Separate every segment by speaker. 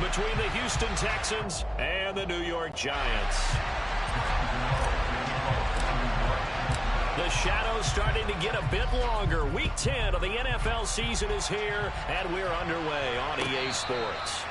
Speaker 1: between the Houston Texans and the New York Giants. The shadow's starting to get a bit longer. Week 10 of the NFL season is here, and we're underway on EA Sports.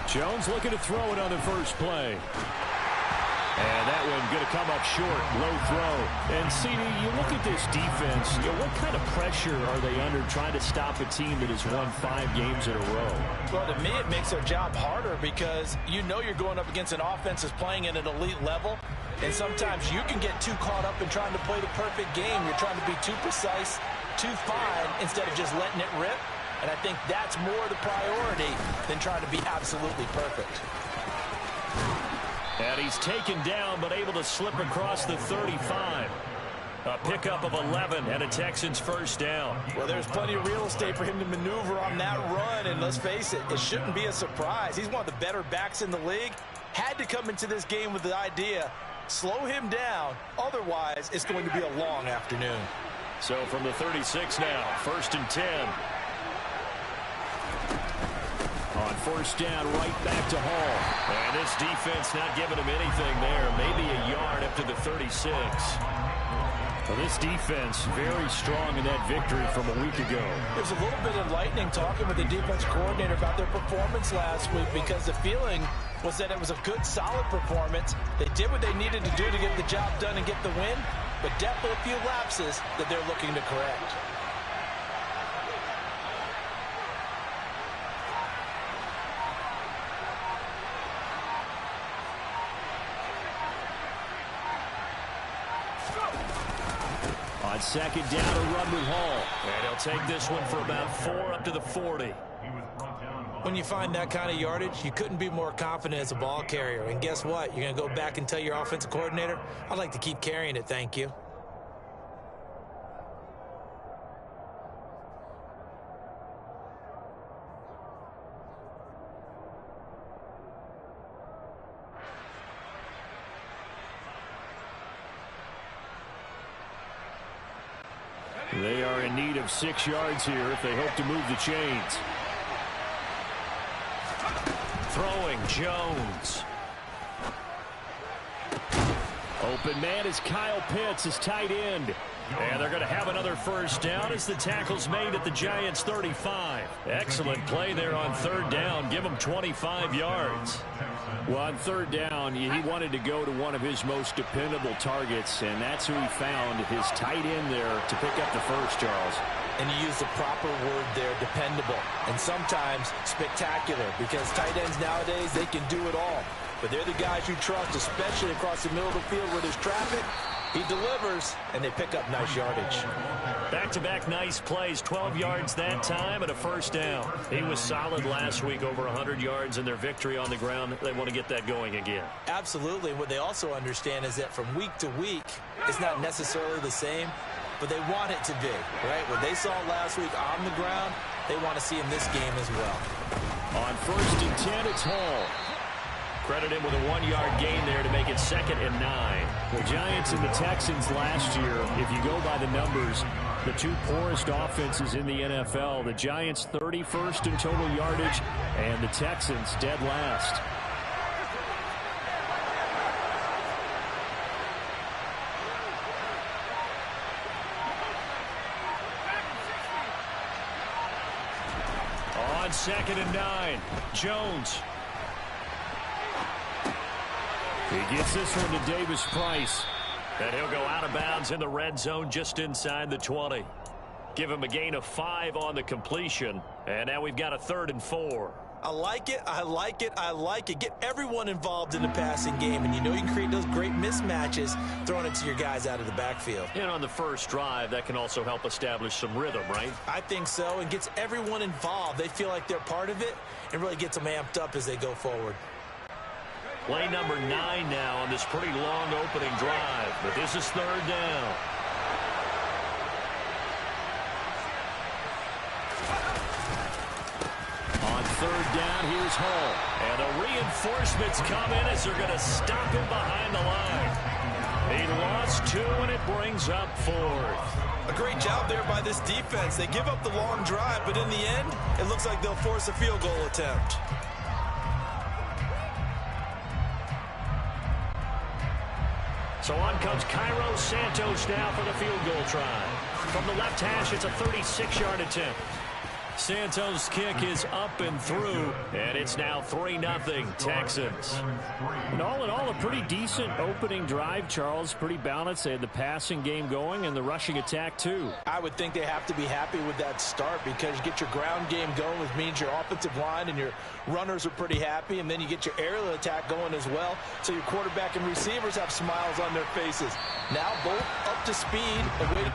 Speaker 1: Jones looking to throw it on the first play. And that one going to come up short, low throw. And, CD, you look at this defense, what kind of pressure are they under trying to stop a team that has won 5 games in a row?
Speaker 2: Well, to me, it makes their job harder because you know you're going up against an offense that's playing at an elite level. And sometimes you can get too caught up in trying to play the perfect game. You're trying to be too precise, too fine, instead of just letting it rip. And I think that's more the priority than trying to be absolutely perfect.
Speaker 1: And he's taken down, but able to slip across the 35. A pickup of 11 and a Texans first down.
Speaker 2: Well, there's plenty of real estate for him to maneuver on that run. And let's face it, it shouldn't be a surprise. He's one of the better backs in the league. Had to come into this game with the idea, slow him down. Otherwise, it's going to be a long afternoon.
Speaker 1: So from the 36 now, 1st and 10. On first down, right back to Hall. And this defense not giving him anything there. Maybe a yard up to the 36. Well, this defense very strong in that victory from a week ago.
Speaker 2: There's a little bit of lightning talking with the defense coordinator about their performance last week because the feeling was that it was a good, solid performance. They did what they needed to do to get the job done and get the win, but definitely a few lapses that they're looking to correct.
Speaker 1: On second down, a run with Hall. And he'll take this one for about 4 up to the 40.
Speaker 2: When you find that kind of yardage, you couldn't be more confident as a ball carrier. And guess what? You're going to go back and tell your offensive coordinator, I'd like to keep carrying it, thank you.
Speaker 1: They are in need of 6 yards here if they hope to move the chains. Throwing Jones. Open man is Kyle Pitts, his tight end. And they're going to have another first down as the tackle's made at the Giants' 35. Excellent play there on 3rd down. Give him 25 yards. Well, on 3rd down, he wanted to go to one of his most dependable targets, and that's who he found, his tight end there, to pick up the first, Charles.
Speaker 2: And you use the proper word there, dependable, and sometimes spectacular, because tight ends nowadays, they can do it all. But they're the guys you trust, especially across the middle of the field where there's traffic. He delivers, and they pick up nice yardage.
Speaker 1: Back-to-back nice plays, 12 yards that time and a first down. He was solid last week, over 100 yards in their victory on the ground. They want to get that going again.
Speaker 2: Absolutely. What they also understand is that from week to week, it's not necessarily the same, but they want it to be, right? What they saw last week on the ground, they want to see in this game as well.
Speaker 1: On 1st and 10, it's Hall. Credit him with a 1-yard gain there to make it 2nd and 9. The Giants and the Texans last year, if you go by the numbers, the 2 poorest offenses in the NFL. The Giants 31st in total yardage, and the Texans dead last. On 2nd and 9, Jones. He gets this one to Davis Price. And he'll go out of bounds in the red zone just inside the 20. Give him a gain of 5 on the completion. And now we've got a 3rd and 4.
Speaker 2: I like it, I like it, I like it. Get everyone involved in the passing game, and you know you can create those great mismatches throwing it to your guys out of the backfield.
Speaker 1: And on the first drive, that can also help establish some rhythm, right?
Speaker 2: I think so, and gets everyone involved. They feel like they're part of it, and really gets them amped up as they go forward.
Speaker 1: Play number 9 now on this pretty long opening drive, but this is third down. On third down, here's Hull. And the reinforcements come in as they're going to stop him behind the line. He lost 2, and it brings up 4th.
Speaker 2: A great job there by this defense. They give up the long drive, but in the end, it looks like they'll force a field goal attempt.
Speaker 1: So on comes Cairo Santos now for the field goal try. From the left hash, it's a 36-yard attempt. Santos' kick is up and through, and it's now 3-0 Texans.
Speaker 3: And all in all, a pretty decent opening drive, Charles. Pretty balanced. They had the passing game going and the rushing attack, too.
Speaker 2: I would think they have to be happy with that start because you get your ground game going, which means your offensive line and your runners are pretty happy, and then you get your aerial attack going as well, so your quarterback and receivers have smiles on their faces. Now both up to speed and waiting.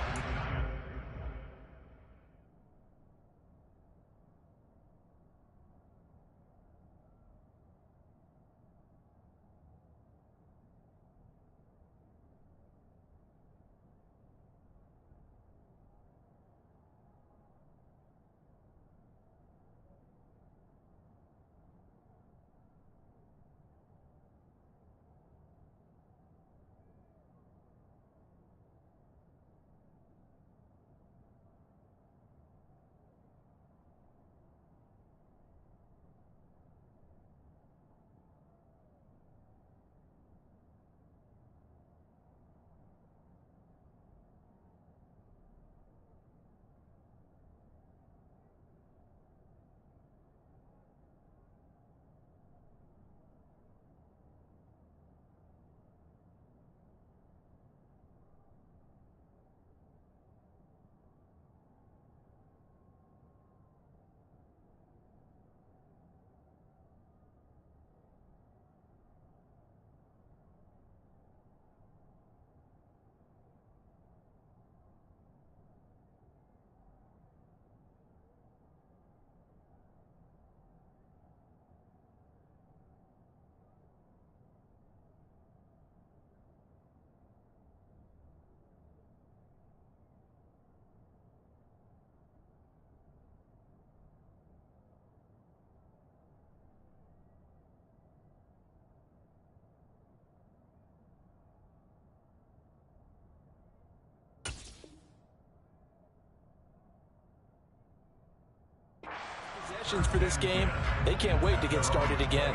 Speaker 2: For this game, they can't wait to get started again.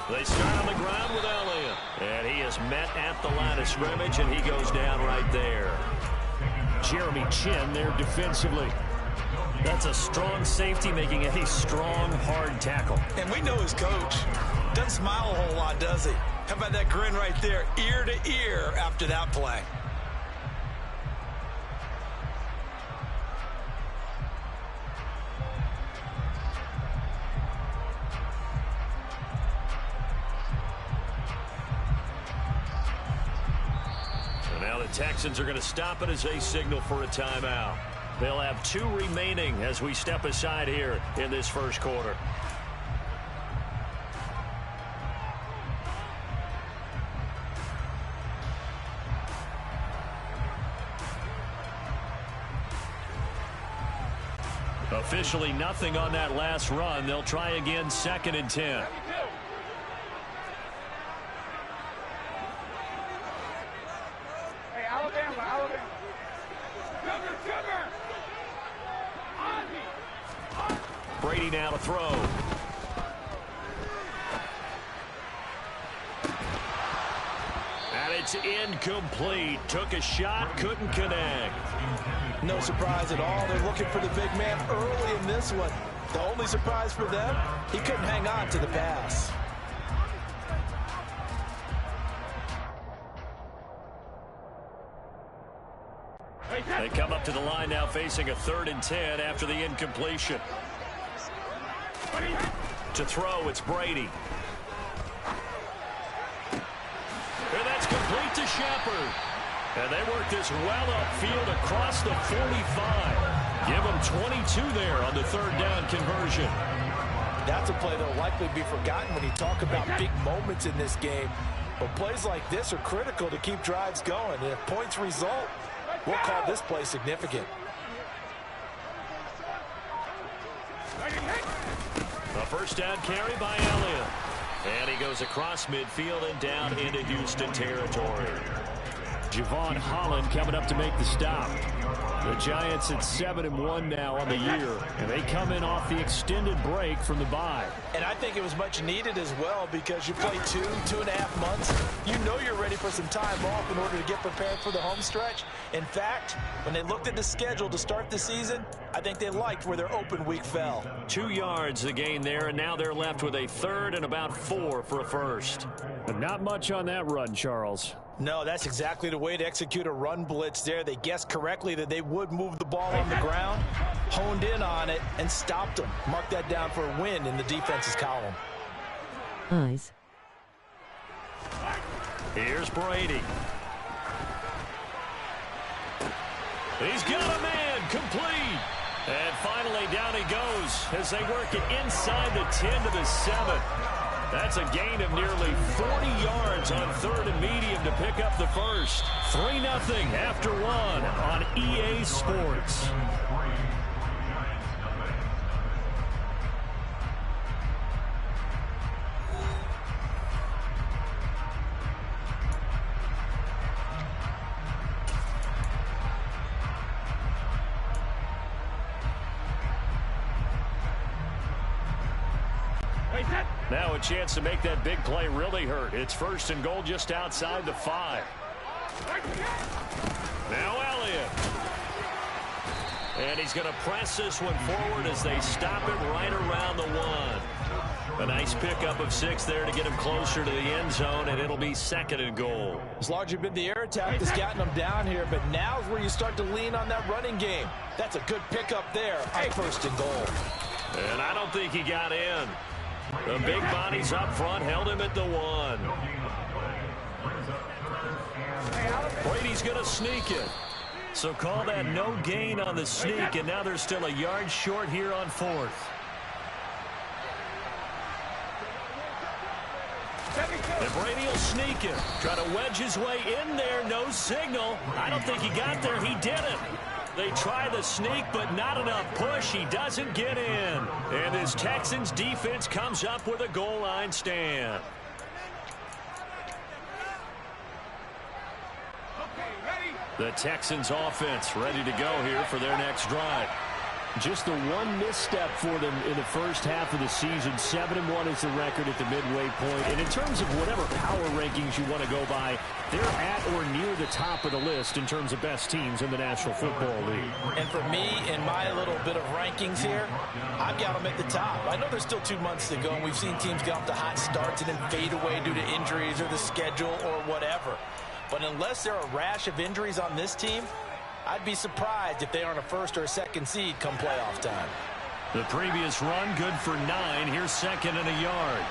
Speaker 1: They start on the ground with Elliott, and he is met at the line of scrimmage, and he goes down right there.
Speaker 3: Jeremy Chin there defensively.
Speaker 1: That's a strong safety making a strong, hard tackle.
Speaker 2: And we know his coach doesn't smile a whole lot, does he? How about that grin right there, ear to ear after that play?
Speaker 1: And now the Texans are going to stop it as they signal for a timeout. They'll have 2 remaining as we step aside here in this first quarter. Officially nothing on that last run. They'll try again 2nd and 10. Brady now to throw. And it's incomplete. Took a shot, couldn't connect.
Speaker 2: No surprise at all. They're looking for the big man early in this one. The only surprise for them, he couldn't hang on to the pass.
Speaker 1: They come up to the line now facing a 3rd and 10 after the incompletion. To throw, it's Brady. And that's complete to Shepard. And they work this well upfield across the 45. Give them 22 there on the 3rd down conversion.
Speaker 2: That's a play that will likely be forgotten when you talk about big moments in this game. But plays like this are critical to keep drives going. And if points result, we'll call this play significant.
Speaker 1: A first down carry by Elliott. And he goes across midfield and down into Houston territory.
Speaker 3: Javon Holland coming up to make the stop. The Giants at 7-1 now on the year, and they come in off the extended break from the bye.
Speaker 2: And I think it was much needed as well because you play 2.5 months. You know you're ready for some time off in order to get prepared for the home stretch. In fact, when they looked at the schedule to start the season, I think they liked where their open week fell.
Speaker 1: 2 yards the gain there, and now they're left with a 3rd and about 4 for a first.
Speaker 3: But not much on that run, Charles.
Speaker 2: No, that's exactly the way to execute a run blitz there. They guessed correctly that they would move the ball on the ground, honed in on it, and stopped them. Mark that down for a win in the defense's column.
Speaker 4: Eyes.
Speaker 1: Here's Brady. He's got a man complete. And finally down he goes as they work it inside the 10 to the 7. That's a gain of nearly 40 yards on 3rd and medium to pick up the first. 3-0 after 1 on EA Sports. Now a chance to make that big play really hurt. It's 1st and goal just outside the 5. Now Elliott. And he's going to press this one forward as they stop it right around the 1. A nice pickup of 6 there to get him closer to the end zone, and it'll be 2nd and goal.
Speaker 2: It's largely been the air attack that's gotten them down here, but now's where you start to lean on that running game. That's a good pickup there on 1st and goal.
Speaker 1: And I don't think he got in. The big bodies up front held him at the 1. Brady's going to sneak it. So call that no gain on the sneak, and now they're still a yard short here on 4th. And Brady will sneak it. Try to wedge his way in there. No signal. I don't think he got there. He didn't. They try the sneak, but not enough push. He doesn't get in. And this Texans defense comes up with a goal line stand. The Texans offense ready to go here for their next drive.
Speaker 3: Just the one misstep for them in the first half of the season. 7-1 is the record at the midway point. And in terms of whatever power rankings you want to go by, they're at or near the top of the list in terms of best teams in the National Football League.
Speaker 2: And for me, in my little bit of rankings here, I've got them at the top. I know there's still 2 months to go, and we've seen teams get off to hot starts and then fade away due to injuries or the schedule or whatever. But unless there are a rash of injuries on this team, I'd be surprised if they aren't a 1st or a 2nd seed come playoff time.
Speaker 1: The previous run good for 9. Here's 2nd and a yard.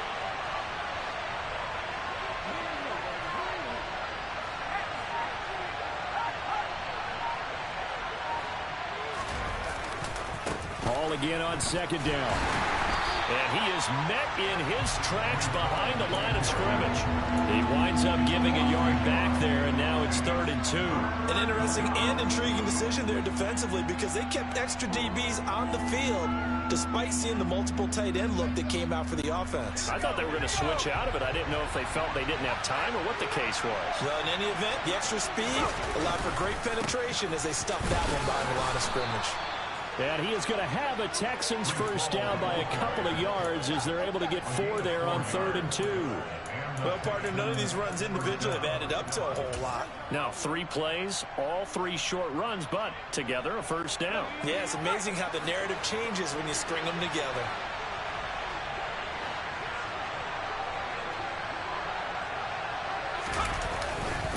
Speaker 3: Ball again on 2nd down.
Speaker 1: And he is met in his tracks behind the line of scrimmage. He winds up giving a yard back there, and now it's 3rd and 2.
Speaker 2: An interesting and intriguing decision there defensively because they kept extra DBs on the field despite seeing the multiple tight end look that came out for the offense.
Speaker 1: I thought they were going to switch out of it. I didn't know if they felt they didn't have time or what the case was.
Speaker 2: Well, in any event, the extra speed allowed for great penetration as they stuffed that one behind the line of scrimmage.
Speaker 3: And he is going to have a Texans first down by a couple of yards as they're able to get 4 there on 3rd and 2.
Speaker 2: Well, partner, none of these runs individually have added up to a whole lot.
Speaker 3: Now, 3 plays, all 3 short runs, but together a first down.
Speaker 2: Yeah, it's amazing how the narrative changes when you string them together.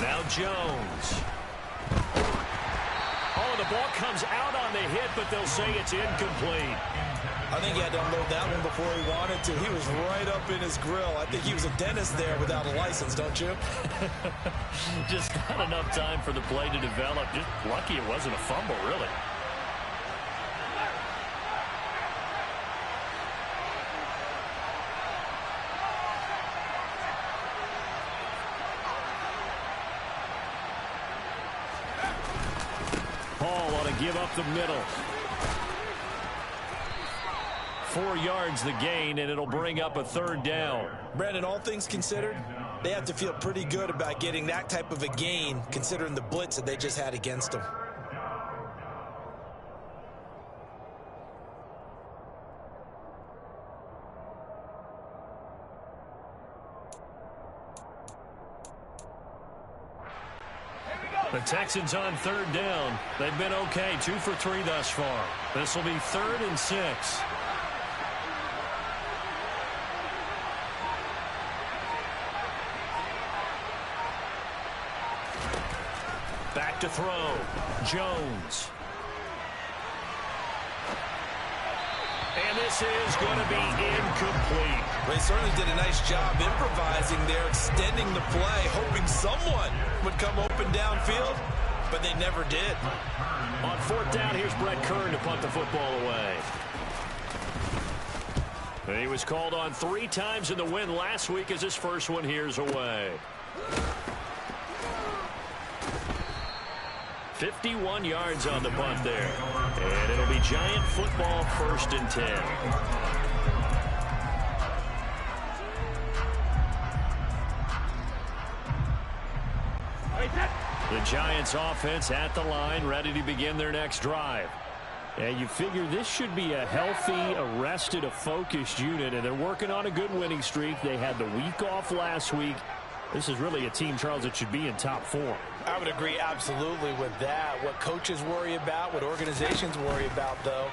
Speaker 1: Now Jones. Oh, the ball comes out on the hit, but they'll say it's incomplete.
Speaker 2: I think he had to unload that one before he wanted to. He was right up in his grill. I think he was a dentist there without a license, don't you?
Speaker 1: Just not enough time for the play to develop. Just lucky it wasn't a fumble, really.
Speaker 3: Paul ought to give up the middle. 4 yards the gain, and it'll bring up a 3rd down.
Speaker 2: Brandon, all things considered, they have to feel pretty good about getting that type of a gain, considering the blitz that they just had against them.
Speaker 1: The Texans on 3rd down. They've been okay, 2 for 3 thus far. This will be 3rd and 6. Back to throw. Jones. And this is going to be incomplete.
Speaker 2: They certainly did a nice job improvising there, extending the play, hoping someone would come open downfield, but they never did.
Speaker 3: On 4th down, here's Brett Kern to punt the football away. And he was called on 3 times in the win last week as his first one here's away. 51 yards on the punt there. And it'll be Giant football 1st and 10. The Giants offense at the line, ready to begin their next drive. And you figure this should be a healthy, a rested, a focused unit, and they're working on a good winning streak. They had the week off last week. This is really a team, Charles, that should be in top form.
Speaker 2: I would agree absolutely with that. What coaches worry about, what organizations worry about, though,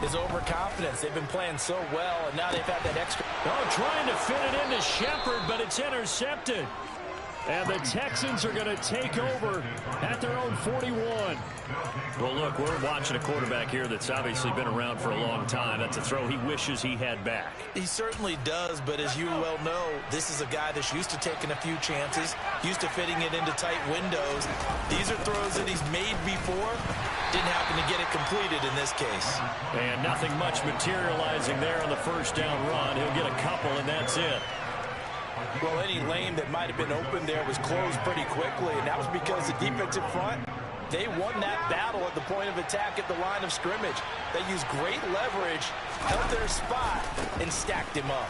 Speaker 2: is overconfidence. They've been playing so well, and now they've had that extra.
Speaker 3: Oh, trying to fit it into Shepard, but it's intercepted. And the Texans are going to take over at their own 41.
Speaker 1: Well, look, we're watching a quarterback here that's obviously been around for a long time. That's a throw he wishes he had back.
Speaker 2: He certainly does, but as you well know, this is a guy that's used to taking a few chances, used to fitting it into tight windows. These are throws that he's made before. Didn't happen to get it completed in this case.
Speaker 3: And nothing much materializing there on the first down run. He'll get a couple, and that's it.
Speaker 2: Well, any lane that might have been open there was closed pretty quickly, and that was because the defensive front, they won that battle at the point of attack at the line of scrimmage. They used great leverage, held their spot, and stacked him up.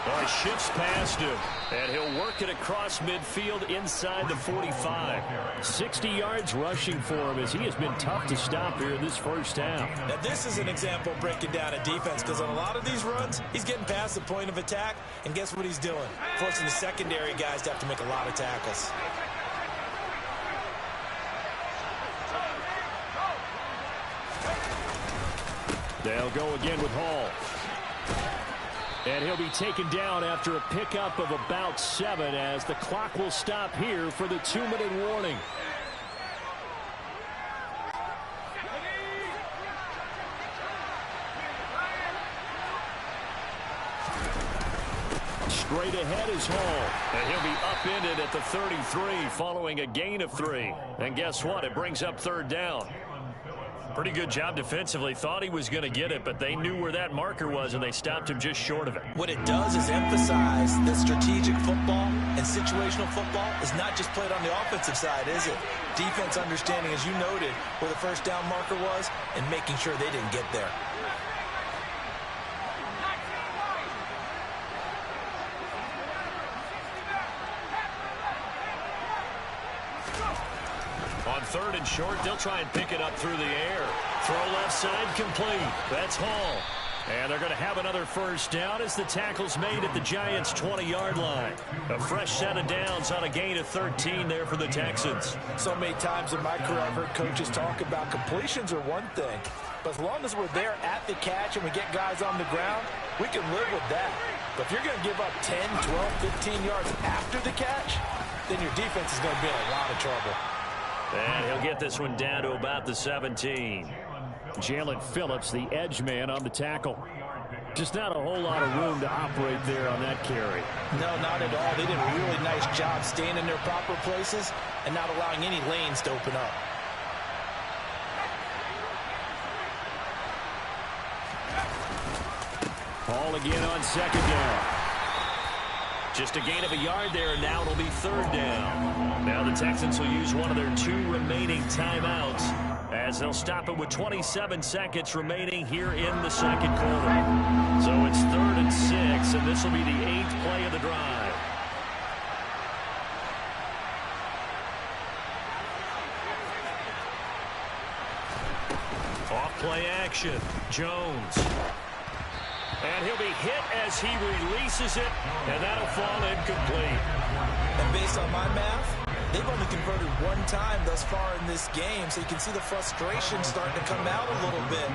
Speaker 3: Well, he shifts past him, and he'll work it across midfield inside the 45. 60 yards rushing for him as he has been tough to stop here in this first half.
Speaker 2: Now, this is an example of breaking down a defense, because on a lot of these runs, he's getting past the point of attack, and guess what he's doing? Forcing the secondary guys to have to make a lot of tackles.
Speaker 3: They'll go again with Hall. And he'll be taken down after a pickup of about 7 as the clock will stop here for the 2-minute warning. Straight ahead is Hall. And he'll be upended at the 33 following a gain of 3. And guess what? It brings up 3rd down. Pretty good job defensively. Thought he was going to get it, but they knew where that marker was, and they stopped him just short of it.
Speaker 2: What it does is emphasize that strategic football and situational football is not just played on the offensive side, is it? Defense understanding, as you noted, where the first down marker was and making sure they didn't get there.
Speaker 1: On third and short. They'll try and pick it up through the air. Throw left side complete. That's Hall. And they're going to have another first down as the tackle's made at the Giants' 20-yard line. A fresh set of downs on a gain of 13 there for the Texans.
Speaker 2: So many times in my career I've heard coaches talk about completions are one thing, but as long as we're there at the catch and we get guys on the ground, we can live with that. But if you're going to give up 10, 12, 15 yards after the catch, then your defense is going to be in a lot of trouble.
Speaker 1: And he'll get this one down to about the 17.
Speaker 3: Jalen Phillips, the edge man on the tackle. Just not a whole lot of room to operate there on that carry.
Speaker 2: No, not at all. They did a really nice job staying in their proper places and not allowing any lanes to open up.
Speaker 3: Hall again on second down.
Speaker 1: Just a gain of a yard there, and now it'll be third down. Now the Texans will use one of their 2 remaining timeouts as they'll stop it with 27 seconds remaining here in the second quarter. So it's 3rd and 6, and this will be the 8th play of the drive. Off play action. Jones. And he'll be hit as he releases it, and that'll fall incomplete.
Speaker 2: And based on my math, they've only converted one time thus far in this game, so you can see the frustration starting to come out a little bit.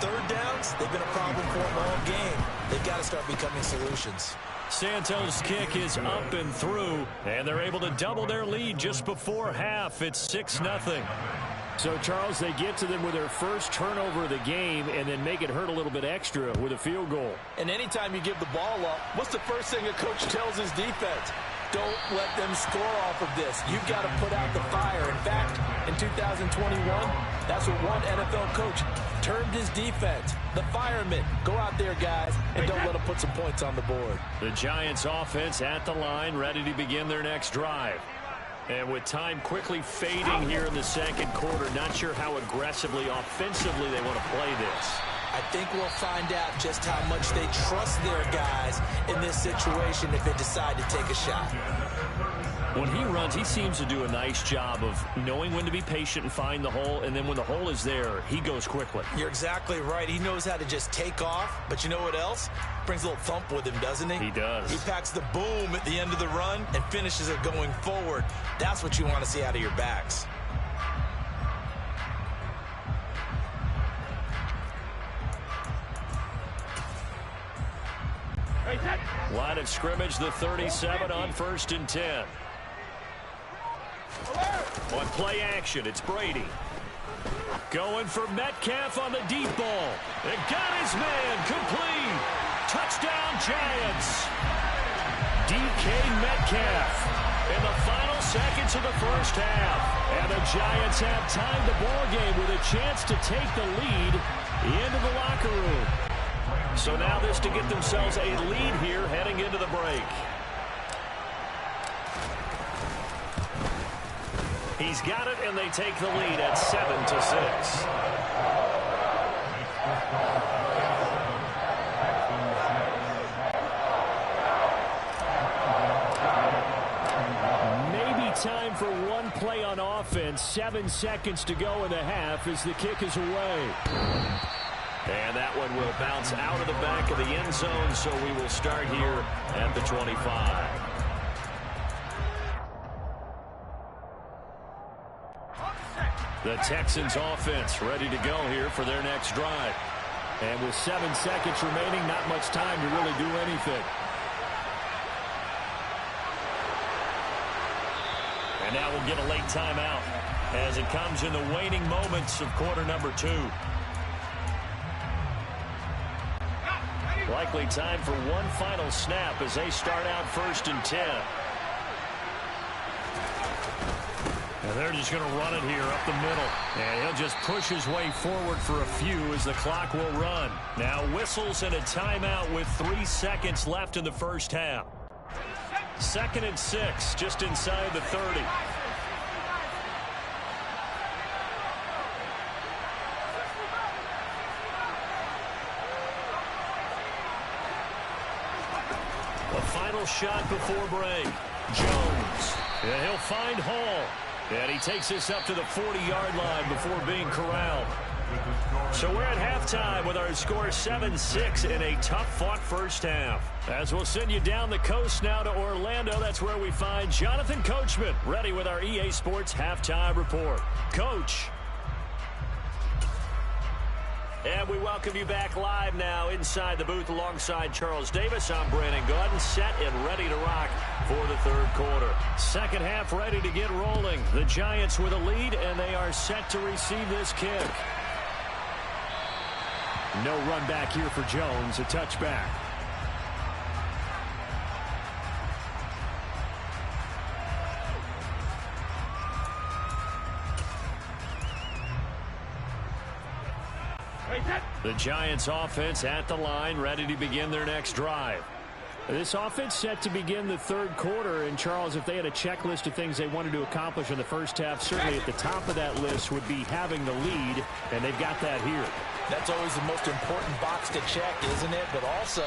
Speaker 2: Third downs, they've been a problem for them all game. They've got to start becoming solutions.
Speaker 1: Santos' kick is up and through, and they're able to double their lead just before half. It's 6-0.
Speaker 3: So, Charles, they get to them with their first turnover of the game and then make it hurt a little bit extra with a field goal.
Speaker 2: And anytime you give the ball up, what's the first thing a coach tells his defense? Don't let them score off of this. You've got to put out the fire. In fact, in 2021, that's what one NFL coach termed his defense. The firemen. Go out there, guys, and don't let them put some points on the board.
Speaker 1: The Giants offense at the line, ready to begin their next drive. And with time quickly fading here in the second quarter, not sure how aggressively, offensively they want to play this.
Speaker 2: I think we'll find out just how much they trust their guys in this situation if they decide to take a shot.
Speaker 1: When he runs, he seems to do a nice job of knowing when to be patient and find the hole, and then when the hole is there, he goes quickly.
Speaker 2: You're exactly right. He knows how to just take off, but you know what else? Brings a little thump with him, doesn't he?
Speaker 1: He does.
Speaker 2: He packs the boom at the end of the run and finishes it going forward. That's what you want to see out of your backs.
Speaker 1: Line of scrimmage, the 37 on 1st and 10. On play action, it's Brady. Going for Metcalf on the deep ball. And got his man complete. Touchdown, Giants. DK Metcalf in the final seconds of the first half. And the Giants have tied the ball game with a chance to take the lead into the locker room. So now this to get themselves a lead here heading into the break. He's got it, and they take the lead at 7-6.
Speaker 3: Maybe time for one play on offense. 7 seconds to go in the half as the kick is away.
Speaker 1: And that one will bounce out of the back of the end zone, so we will start here at the 25. The Texans offense ready to go here for their next drive.
Speaker 3: And with 7 seconds remaining, not much time to really do anything.
Speaker 1: And now we'll get a late timeout as it comes in the waning moments of quarter number 2. Likely time for one final snap as they start out 1st and 10. And they're just going to run it here up the middle. And he'll just push his way forward for a few as the clock will run. Now whistles and a timeout with 3 seconds left in the first half. 2nd and 6, just inside the 30. A final shot before break. Jones. And he'll find Hall. And he takes this up to the 40-yard line before being corralled. So we're at halftime with our score 7-6 in a tough-fought first half. As we'll send you down the coast now to Orlando, that's where we find Jonathan Coachman ready with our EA Sports halftime report. Coach. And we welcome you back live now inside the booth alongside Charles Davis. I'm Brandon Gaudin, set and ready to rock for the third quarter. Second half ready to get rolling. The Giants with a lead, and they are set to receive this kick.
Speaker 3: No run back here for Jones, a touchback.
Speaker 1: The Giants offense at the line, ready to begin their next drive.
Speaker 3: This offense set to begin the third quarter, and Charles, if they had a checklist of things they wanted to accomplish in the first half, certainly at the top of that list would be having the lead, and they've got that here.
Speaker 2: That's always the most important box to check, isn't it? But also,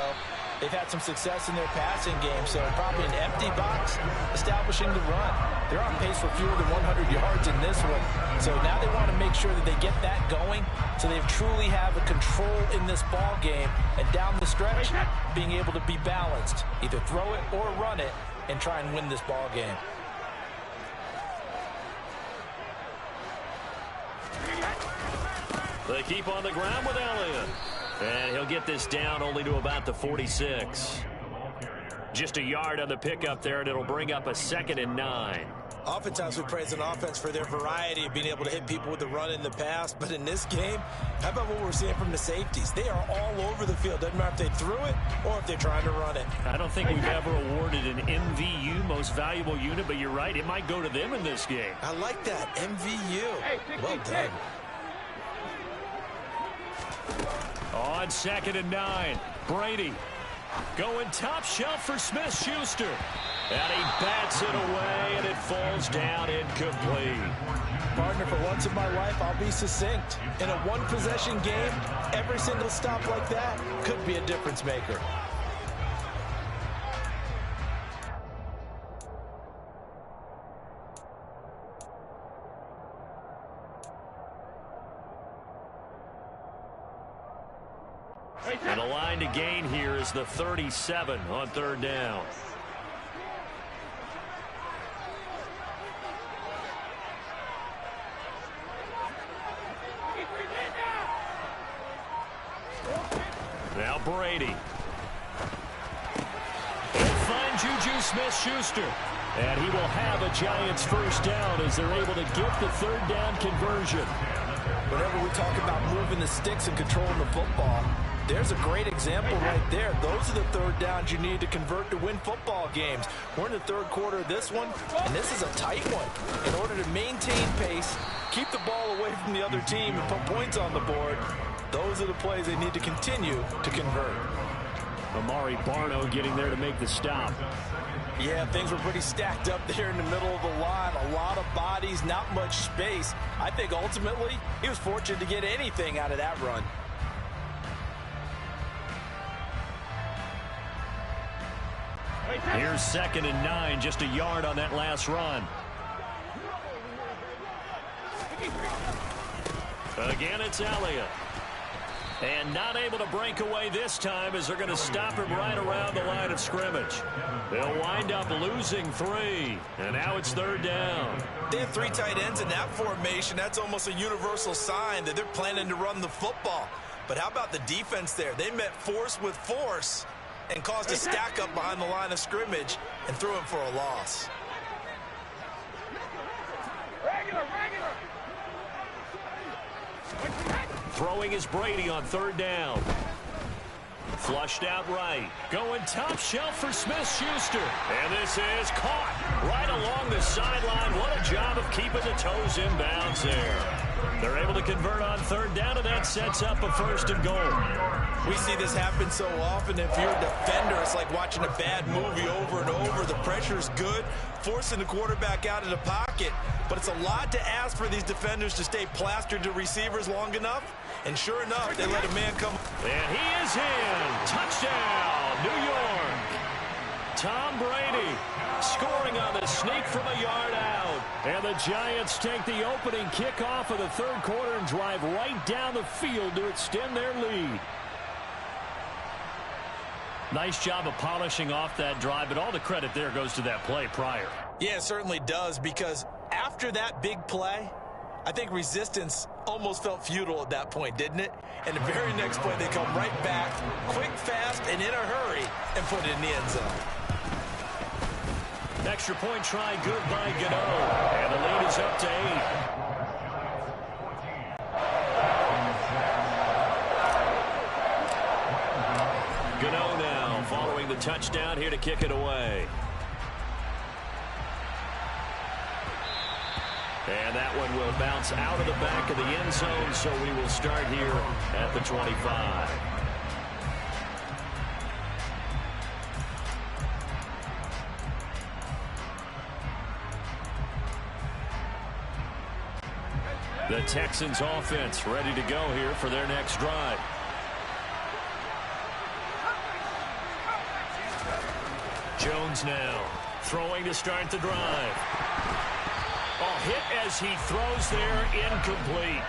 Speaker 2: they've had some success in their passing game, so probably an empty box establishing the run. They're on pace for fewer than 100 yards in this one. So now they want to make sure that they get that going so they truly have a control in this ball game. And down the stretch, being able to be balanced. Either throw it or run it and try and win this ball game.
Speaker 1: They keep on the ground with Elliott. And he'll get this down only to about the 46. Just a yard on the pickup there, and it'll bring up a 2nd and 9.
Speaker 2: Oftentimes we praise an offense for their variety of being able to hit people with the run in the past. But in this game, how about what we're seeing from the safeties? They are all over the field. Doesn't matter if they threw it or if they're trying to run it.
Speaker 3: I don't think we've ever awarded an MVU, most valuable unit, but you're right, it might go to them in this game.
Speaker 2: I like that, MVU. Well done.
Speaker 1: On 2nd and 9, Brady going top shelf for Smith-Schuster. And he bats it away, and it falls down incomplete.
Speaker 2: Partner, for once in my life, I'll be succinct. In a one-possession game, every single stop like that could be a difference maker.
Speaker 1: And the line to gain here is the 37 on 3rd down. Now Brady. He'll find Juju Smith-Schuster. And he will have a Giants first down as they're able to get the 3rd down conversion.
Speaker 2: Whenever we talk about moving the sticks and controlling the football, there's a great example right there. Those are the 3rd downs you need to convert to win football games. We're in the 3rd quarter of this one, and this is a tight one. In order to maintain pace, keep the ball away from the other team, and put points on the board, those are the plays they need to continue to convert.
Speaker 3: Amari Barno getting there to make the stop.
Speaker 2: Yeah, things were pretty stacked up there in the middle of the line. A lot of bodies, not much space. I think ultimately he was fortunate to get anything out of that run.
Speaker 1: Here's 2nd and 9, just a yard on that last run. Again, it's Elliott. And not able to break away this time as they're going to stop him right around the line of scrimmage. They'll wind up losing 3. And now it's 3rd down.
Speaker 2: They have 3 tight ends in that formation. That's almost a universal sign that they're planning to run the football. But how about the defense there? They met force with force and caused a stack up behind the line of scrimmage and threw him for a loss.
Speaker 1: Throwing is Brady on 3rd down. Flushed out right. Going top shelf for Smith-Schuster. And this is caught right along the sideline. What a job of keeping the toes in bounds there. They're able to convert on 3rd down, and that sets up a 1st and goal.
Speaker 2: We see this happen so often. If you're a defender, it's like watching a bad movie over and over. The pressure's good, forcing the quarterback out of the pocket. But it's a lot to ask for these defenders to stay plastered to receivers long enough. And sure enough, they let a man come.
Speaker 1: And he is in. Touchdown, New York. Tom Brady scoring on the sneak from a yard out.
Speaker 3: And the Giants take the opening kickoff of the third quarter and drive right down the field to extend their lead.
Speaker 1: Nice job of polishing off that drive, but all the credit there goes to that play prior.
Speaker 2: Yeah, it certainly does, because after that big play, I think resistance almost felt futile at that point, didn't it? And the very next play, they come right back, quick, fast, and in a hurry, and put it in the end zone.
Speaker 1: Extra point try good by Gano. And the lead is up to 8. Gano now following the touchdown here to kick it away. And that one will bounce out of the back of the end zone, so we will start here at the 25. The Texans offense ready to go here for their next drive. Jones now throwing to start the drive. Hit as he throws there, incomplete.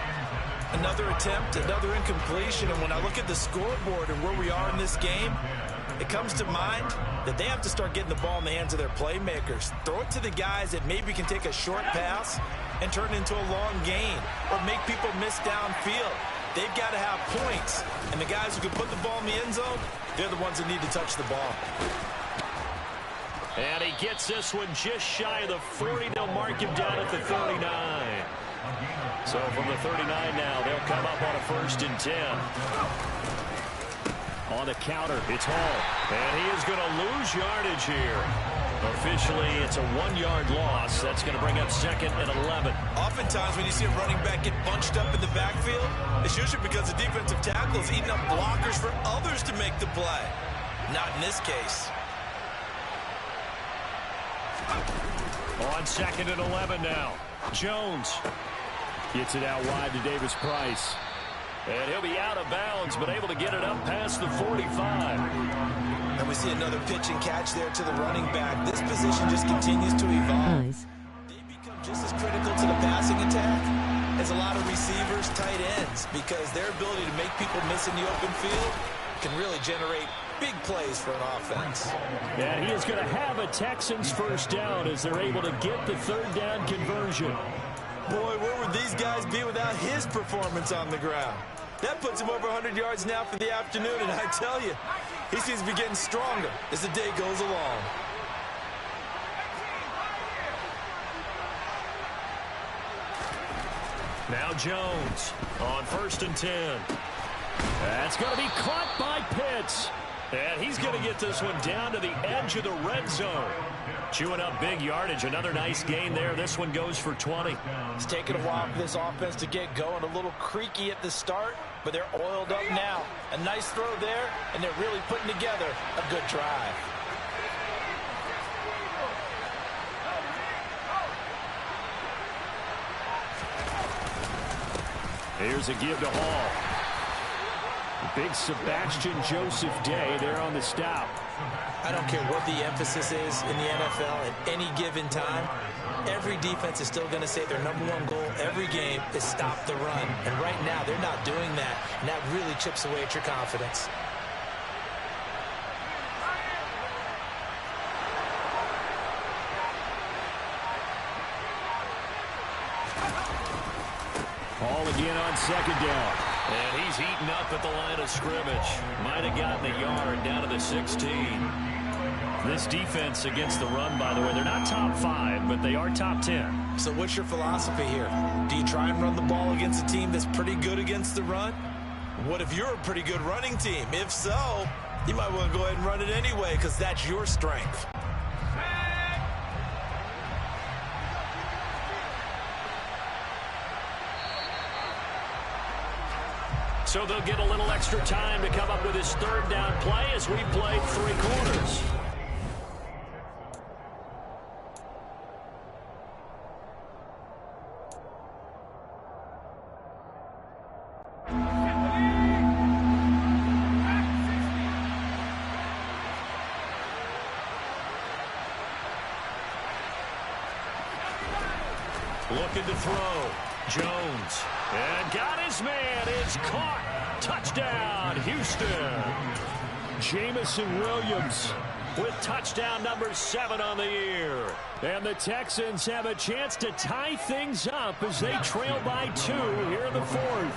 Speaker 2: Another attempt, another incompletion, and when I look at the scoreboard and where we are in this game, it comes to mind that they have to start getting the ball in the hands of their playmakers. Throw it to the guys that maybe can take a short pass and turn it into a long gain or make people miss downfield. They've got to have points, and the guys who can put the ball in the end zone, they're the ones that need to touch the ball.
Speaker 1: And he gets this one just shy of the 40. They'll mark him down at the 39. So from the 39 now, they'll come up on a 1st and 10.
Speaker 3: On the counter, it's Hall.
Speaker 1: And he is going to lose yardage here. Officially, it's a 1-yard loss. That's going to bring up 2nd and 11.
Speaker 2: Oftentimes when you see a running back get bunched up in the backfield, it's usually because the defensive tackle is eating up blockers for others to make the play. Not in this case.
Speaker 3: On 2nd and 11 now. Jones gets it out wide to Davis Price.
Speaker 1: And he'll be out of bounds, but able to get it up past the 45.
Speaker 2: And we see another pitch and catch there to the running back. This position just continues to evolve.
Speaker 4: Nice.
Speaker 2: They become just as critical to the passing attack as a lot of receivers, tight ends, because their ability to make people miss in the open field can really generate big plays for an offense.
Speaker 3: And he is going to have a Texans 1st down as they're able to get the 3rd down conversion.
Speaker 2: Boy, where would these guys be without his performance on the ground? That puts him over 100 yards now for the afternoon, and I tell you, he seems to be getting stronger as the day goes along.
Speaker 1: Now Jones on 1st and 10.
Speaker 3: That's going to be caught by Pitts.
Speaker 1: And he's going to get this one down to the edge of the red zone. Chewing up big yardage. Another nice gain there. This one goes for 20.
Speaker 2: It's taken a while for this offense to get going. A little creaky at the start, but they're oiled up now. A nice throw there, and they're really putting together a good drive.
Speaker 3: Here's a give to Hall. Big Sebastian Joseph Day there on the stop.
Speaker 2: I don't care what the emphasis is in the NFL at any given time. Every defense is still going to say their #1 goal every game is stop the run. And right now, they're not doing that. And that really chips away at your confidence.
Speaker 3: Ball again on 2nd down.
Speaker 1: And he's eaten up at the line of scrimmage. Might have gotten a yard down to the 16. This defense against the run, by the way, they're not top 5, but they are top 10.
Speaker 2: So what's your philosophy here? Do you try and run the ball against a team that's pretty good against the run? What if you're a pretty good running team? If so, you might want to go ahead and run it anyway because that's your strength.
Speaker 1: So they'll get a little extra time to come up with his 3rd down play as we played 3 quarters. Looking to throw. Jones. And got his man. It's caught. Touchdown, Houston. Jamison Williams with touchdown number 7 on the year. And the Texans have a chance to tie things up as they trail by 2 here in the 4th.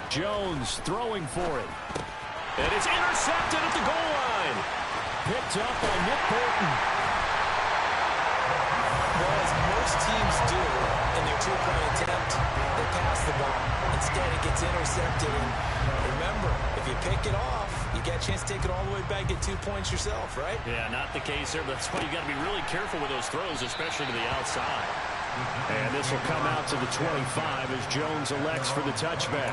Speaker 1: Jones throwing for it. And it's intercepted at the goal line. Picked up by Nick Bolton.
Speaker 2: Well, as most teams do in their two-point attempt, they pass the ball. Instead, it gets intercepted. And remember, if you pick it off, you get a chance to take it all the way back, get 2 points yourself, right?
Speaker 1: Yeah, not the case there, but that's why you got to be really careful with those throws, especially to the outside.
Speaker 3: And this will come out to the 25 as Jones elects for the touchback.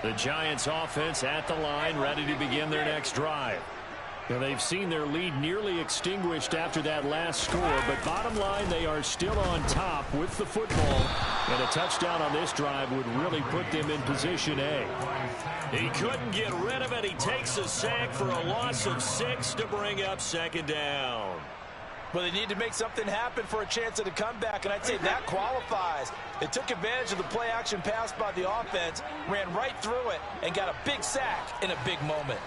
Speaker 3: The Giants offense at the line, ready to begin their next drive. And they've seen their lead nearly extinguished after that last score, but bottom line, they are still on top with the football. And a touchdown on this drive would really put them in position A.
Speaker 1: He couldn't get rid of it. He takes a sack for a loss of 6 to bring up 2nd down.
Speaker 2: Well, they need to make something happen for a chance at a comeback, and I'd say that qualifies. They took advantage of the play-action pass by the offense, ran right through it, and got a big sack in a big moment.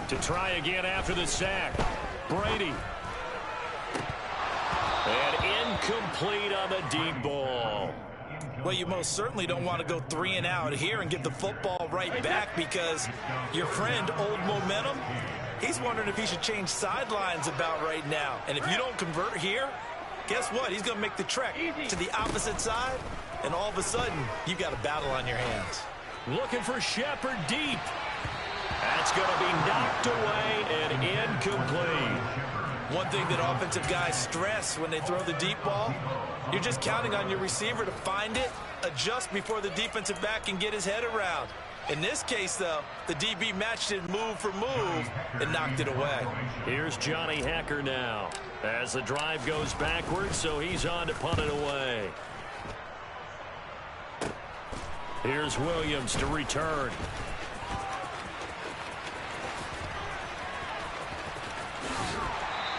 Speaker 1: To try again after the sack. Brady. And incomplete on the deep ball.
Speaker 2: Well, you most certainly don't want to go 3 and out here and give the football right back because your friend, Old Momentum, he's wondering if he should change sidelines about right now. And if you don't convert here, guess what? He's going to make the trek to the opposite side, and all of a sudden, you've got a battle on your hands.
Speaker 1: Looking for Shepard deep. That's going to be knocked away and incomplete.
Speaker 2: One thing that offensive guys stress when they throw the deep ball, you're just counting on your receiver to find it, adjust before the defensive back can get his head around. In this case, though, the DB matched it move for move and knocked it away.
Speaker 1: Here's Johnny Hacker now as the drive goes backwards, so he's on to punt it away. Here's Williams to return.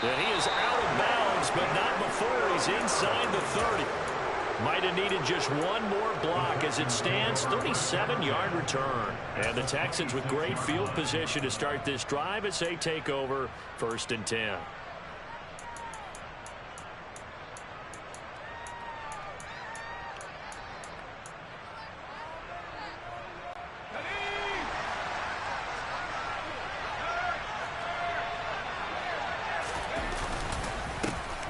Speaker 1: And he is out of bounds, but not before he's inside the 30. Might have needed just one more block. As it stands, 37-yard return. And the Texans with great field position to start this drive as they take over 1st and 10.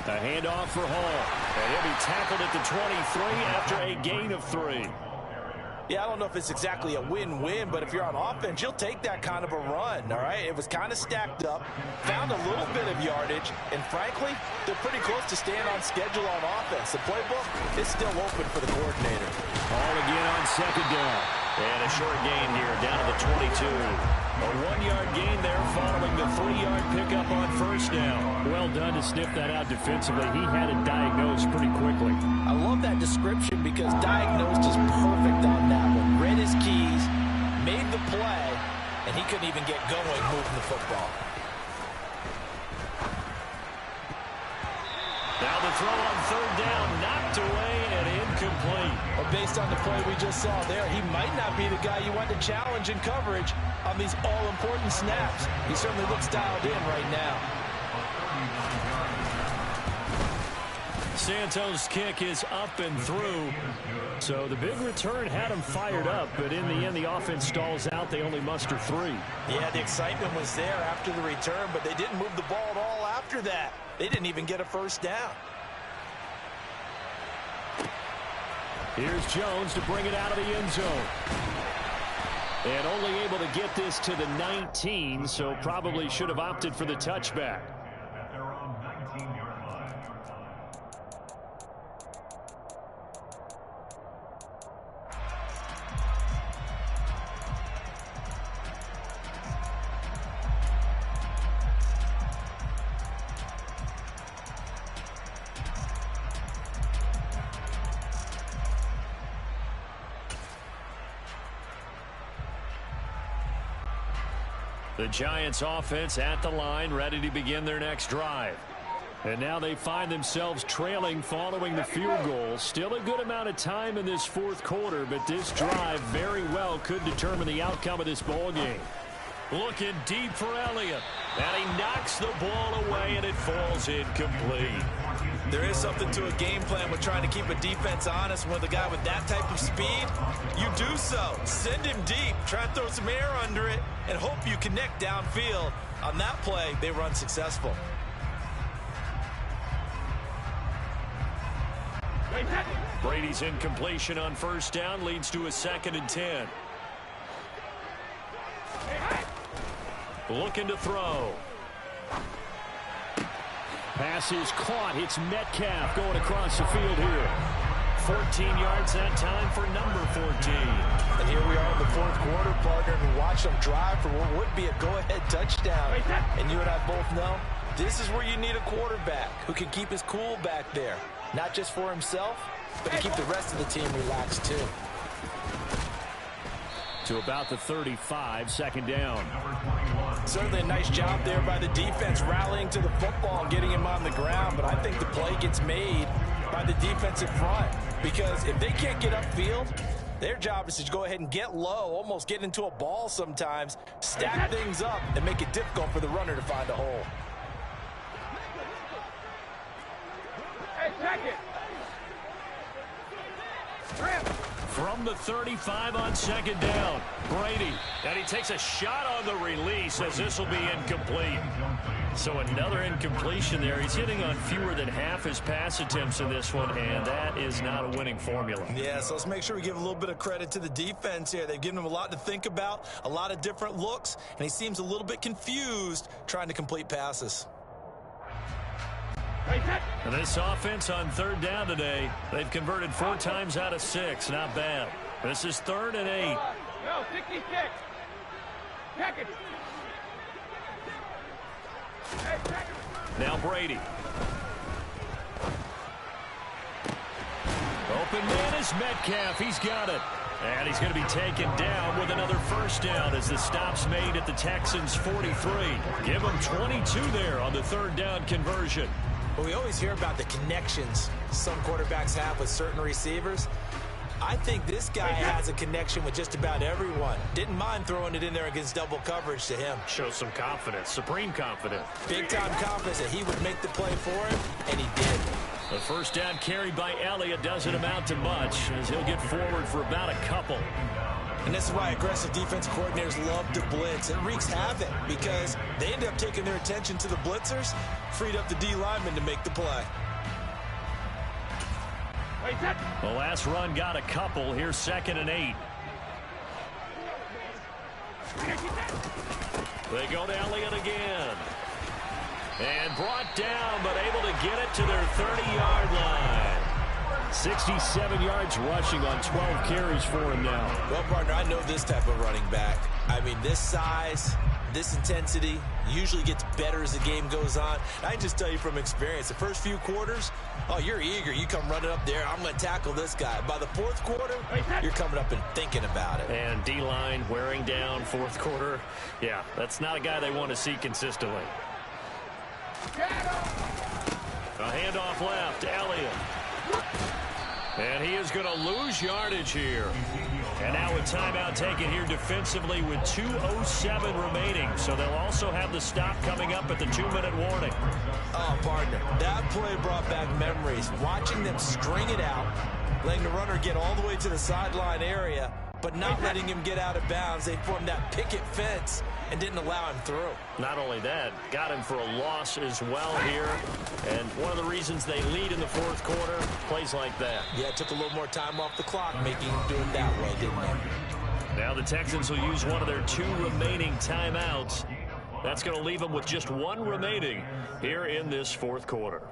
Speaker 1: A handoff for Hall. And he'll be tackled at the 23 after a gain of 3.
Speaker 2: Yeah, I don't know if it's exactly a win-win, but if you're on offense, you'll take that kind of a run, all right? It was kind of stacked up, found a little bit of yardage, and frankly, they're pretty close to staying on schedule on offense. The playbook is still open for the coordinator.
Speaker 3: Ball again on 2nd down.
Speaker 1: And a short gain here down to the 22. A 1-yard gain there following the 3-yard pickup on 1st down.
Speaker 3: Well done to sniff that out defensively. He had it diagnosed pretty quickly.
Speaker 2: I love that description because diagnosed is perfect on that one. Read his keys, made the play, and he couldn't even get going moving the football.
Speaker 1: Now the throw on 3rd down, knocked away and incomplete.
Speaker 2: Well, based on the play we just saw there, he might not be the guy you want to challenge in coverage on these all-important snaps. He certainly looks dialed in right now.
Speaker 3: Santos' kick is up and through. So the big return had him fired up, but in the end, the offense stalls out. They only muster 3.
Speaker 2: Yeah, the excitement was there after the return, but they didn't move the ball at all after that. They didn't even get a 1st down.
Speaker 3: Here's Jones to bring it out of the end zone. And only able to get this to the 19, so probably should have opted for the touchback.
Speaker 1: The Giants offense at the line, ready to begin their next drive. And now they find themselves trailing following the field goal. Still a good amount of time in this fourth quarter, but this drive very well could determine the outcome of this ball game. Looking deep for Elliott. And he knocks the ball away, and it falls incomplete.
Speaker 2: There is something to a game plan with trying to keep a defense honest. With a guy with that type of speed, you do so. Send him deep. Try to throw some air under it and hope you connect downfield. On that play, they were unsuccessful.
Speaker 1: Brady's incompletion on first down leads to a 2nd and 10. Looking to throw.
Speaker 3: Pass is caught. It's Metcalf going across the field here.
Speaker 1: 14 yards that time for number 14.
Speaker 2: And here we are in the fourth quarter, partner, and watch them drive for what would be a go-ahead touchdown. And you and I both know this is where you need a quarterback who can keep his cool back there. Not just for himself, but to keep the rest of the team relaxed too.
Speaker 3: To about the 35, 2nd down.
Speaker 2: Certainly a nice job there by the defense rallying to the football and getting him on the ground, but I think the play gets made by the defensive front because if they can't get upfield, their job is to go ahead and get low, almost get into a ball sometimes, stack things up, and make it difficult for the runner to find a hole.
Speaker 5: Hey, check it.
Speaker 1: From the 35 on 2nd down, Brady. And he takes a shot on the release as this will be incomplete. So another incompletion there. He's hitting on fewer than half his pass attempts in this one, and that is not a winning formula.
Speaker 2: Yeah, so let's make sure we give a little bit of credit to the defense here. They've given him a lot to think about, a lot of different looks, and he seems a little bit confused trying to complete passes.
Speaker 1: And this offense on 3rd down today, they've converted 4 times out of 6. Not bad. This is 3rd and 8.
Speaker 5: No, 66. Check it. Hey, check it.
Speaker 1: Now Brady. Open man is Metcalf. He's got it. And he's going to be taken down with another first down as the stop's made at the Texans' 43. Give them 22 there on the 3rd down conversion.
Speaker 2: Well, we always hear about the connections some quarterbacks have with certain receivers. I think this guy has a connection with just about everyone. Didn't mind throwing it in there against double coverage to him.
Speaker 1: Shows some confidence, supreme confidence.
Speaker 2: Big-time confidence that he would make the play for him, and he did.
Speaker 1: The first down carried by Elliott doesn't amount to much as he'll get forward for about a couple.
Speaker 2: And this is why aggressive defense coordinators love to blitz. It wreaks havoc because they end up taking their attention to the blitzers, freed up the D lineman to make the play.
Speaker 1: The last run got a couple. Here's 2nd and 8. They go to Elliott again. And brought down, but able to get it to their 30-yard line.
Speaker 3: 67 yards rushing on 12 carries for him now.
Speaker 2: Well, partner, I know this type of running back. I mean, this size, this intensity usually gets better as the game goes on. I can just tell you from experience, the first few quarters, oh, you're eager. You come running up there, I'm going to tackle this guy. By the fourth quarter, you're coming up and thinking about it.
Speaker 1: And D-line wearing down fourth quarter. Yeah, that's not a guy they want to see consistently. A handoff left, Elliott. And he is going to lose yardage here. And now a timeout taken here defensively with 2:07 remaining. So they'll also have the stop coming up at the 2-minute warning.
Speaker 2: Oh, partner, that play brought back memories. Watching them string it out, letting the runner get all the way to the sideline area, but not letting him get out of bounds. They formed that picket fence and didn't allow him through.
Speaker 1: Not only that, got him for a loss as well here. And one of the reasons they lead in the fourth quarter, plays like that.
Speaker 2: Yeah, it took a little more time off the clock, making him do it that way, didn't it?
Speaker 1: Now the Texans will use one of their 2 remaining timeouts. That's going to leave them with just 1 remaining here in this fourth quarter.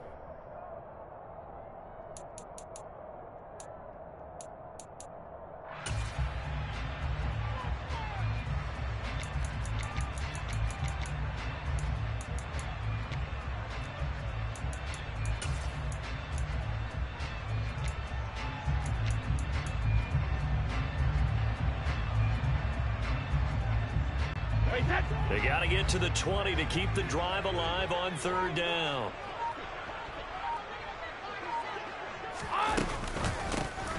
Speaker 1: They got to get to the 20 to keep the drive alive on third down.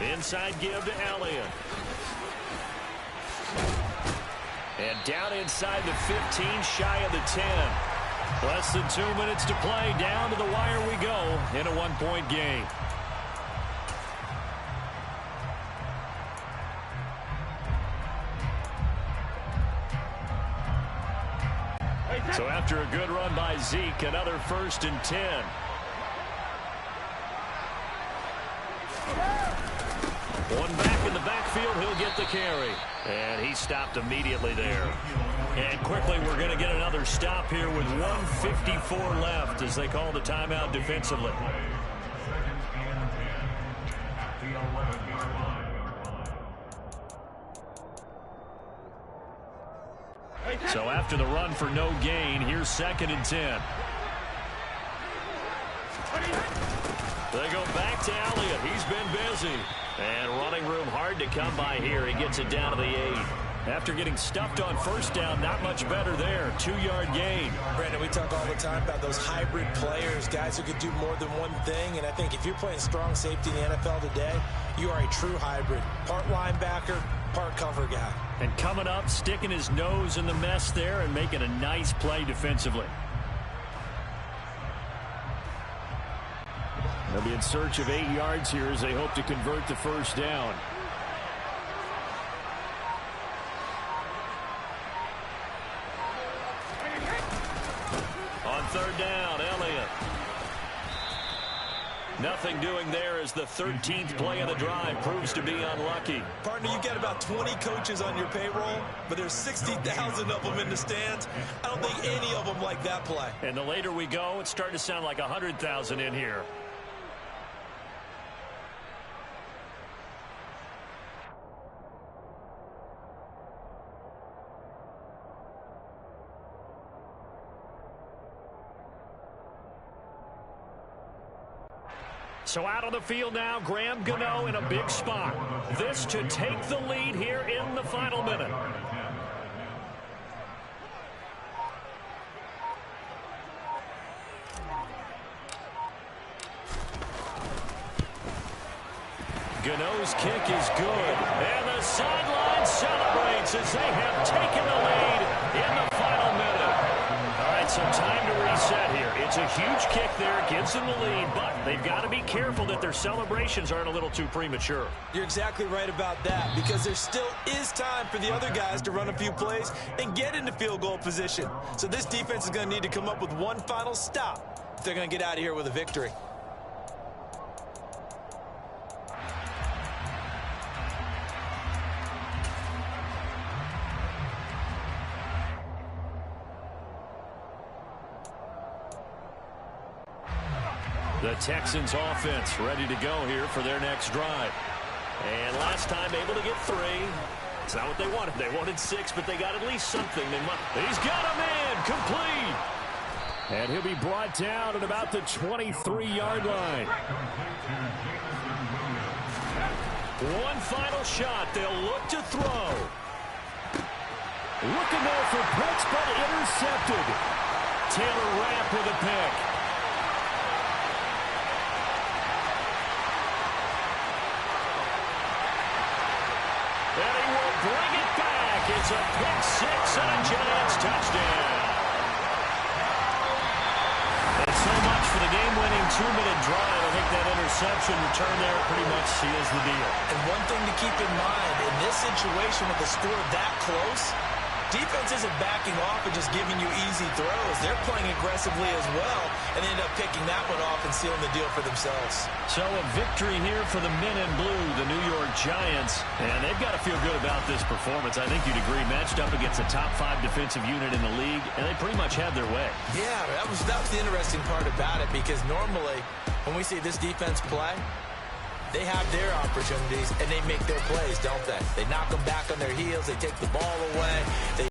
Speaker 1: Inside give to Elliott. And down inside the 15, shy of the 10. Less than 2 minutes to play. Down to the wire we go in a one-point game. So after a good run by Zeke, another 1st and 10. One back in the backfield, he'll get the carry. And he stopped immediately there. And quickly we're going to get another stop here with 1:54 left as they call the timeout defensively. So after the run for no gain, here's 2nd and 10. They go back to Elliott. He's been busy. And running room hard to come by here. He gets it down to the 8. After getting stuffed on 1st down, not much better there. 2-yard gain.
Speaker 2: Brandon, we talk all the time about those hybrid players, guys who can do more than one thing. And I think if you're playing strong safety in the NFL today, you are a true hybrid. Part linebacker, part cover guy.
Speaker 1: And coming up, sticking his nose in the mess there and making a nice play defensively.
Speaker 3: They'll be in search of 8 yards here as they hope to convert the 1st down.
Speaker 1: On 3rd down, Elliott. Nothing doing there as the 13th play of the drive proves to be unlucky.
Speaker 2: Partner, you've got about 20 coaches on your payroll, but there's 60,000 of them in the stands. I don't think any of them like that play.
Speaker 1: And the later we go, it's starting to sound like 100,000 in here. So out on the field now, Graham Gano in a big spot. This to take the lead here in the final minute. Gano's kick is good. And the sideline celebrates as they have taken the lead in the final minute. All right, so time to reset here. It's a huge kick there, gives them the lead, but they've got to be careful that their celebrations aren't a little too premature.
Speaker 2: You're exactly right about that, because there still is time for the other guys to run a few plays and get into field goal position. So this defense is going to need to come up with one final stop if they're going to get out of here with a victory.
Speaker 1: The Texans offense ready to go here for their next drive. And last time able to get 3. It's not what they wanted. They wanted 6, but they got at least something. He's got a man complete.
Speaker 3: And he'll be brought down at about the 23-yard line.
Speaker 1: One final shot. They'll look to throw.
Speaker 3: Looking there for Pitts, but intercepted.
Speaker 1: Taylor Rapp with a pick. And he will bring it back. It's a pick 6 and a Giants touchdown. And so much for the game-winning 2-minute drive. I think that interception return there pretty much seals the deal.
Speaker 2: And one thing to keep in mind, in this situation with the score that close, defense isn't backing off and just giving you easy throws. They're playing aggressively as well, and they end up picking that one off and sealing the deal for themselves.
Speaker 1: So a victory here for the men in blue, the New York Giants. And they've got to feel good about this performance. I think you'd agree, matched up against a top 5 defensive unit in the league, and they pretty much had their way.
Speaker 2: Yeah, that was the interesting part about it, because normally when we see this defense play, they have their opportunities, and they make their plays, don't they? They knock them back on their heels. They take the ball away. They